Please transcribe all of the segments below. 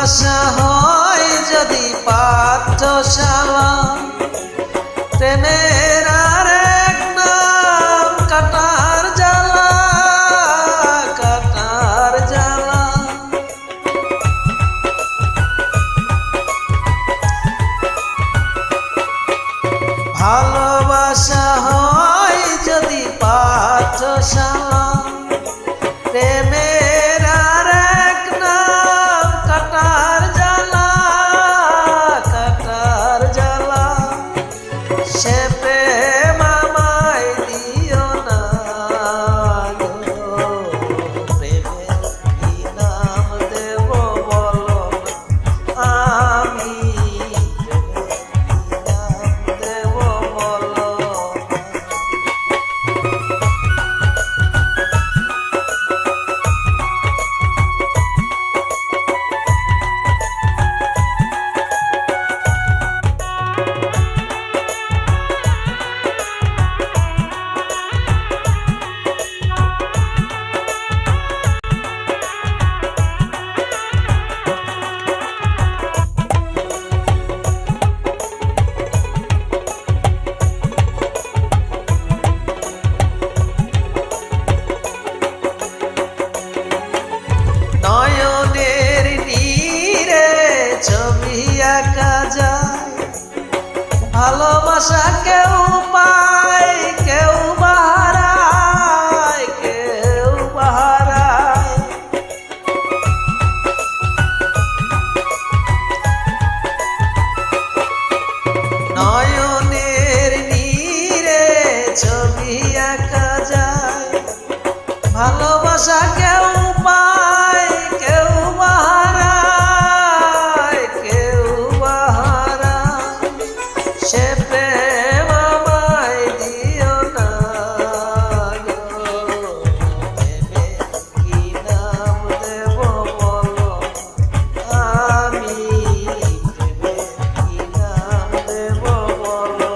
ভালোবাসা হয় যদি পাঠশালা, প্রেমের আর এক নাম কাটার জ্বালা, কাটার জ্বালা। ভালোবাসা হয় যদি পাঠশালা, প্রেমের আর এক নাম কাটার জ্বালা, কাটার জ্বালা। সে প্রেম আমায় দিও না গো, প্রেমের কি নাম দেব বলো না, আমি প্রেমের কি নাম দেব বলো না। নয়নের নীরে ছবি আঁকা যায়, ভালোবাসা কেউ পায় কেউ বাহারায়, কেউ বাহারায়। নয়নের নীরে ছবি আঁকা যায়, ভালোবাসা কেউ পায় কেউ বাহারায়, কেউ বাহারায়। সে প্রেম আমায় দিও না গো, প্রেমের কি নাম দেব বলো, আমি প্রেমের কি নাম দেব বলো।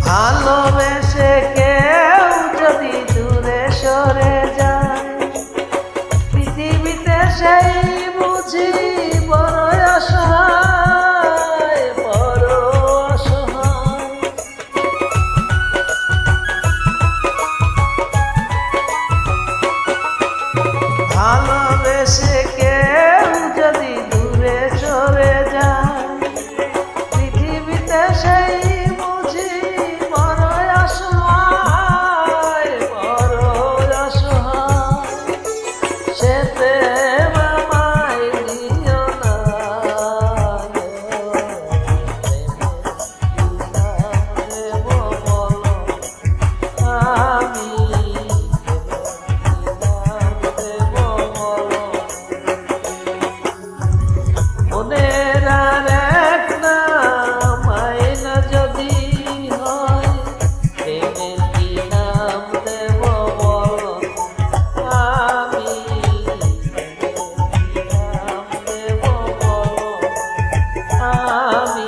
ভালোবেসে কেউ যদি দূরে সরে যায়, পৃথিবীতে সেই বুঝি বড় অসহায়, বড় অসহায়। ভালোবেসে কেউ যদি দূরে সরে যায়, পৃথিবীতে সেই আমি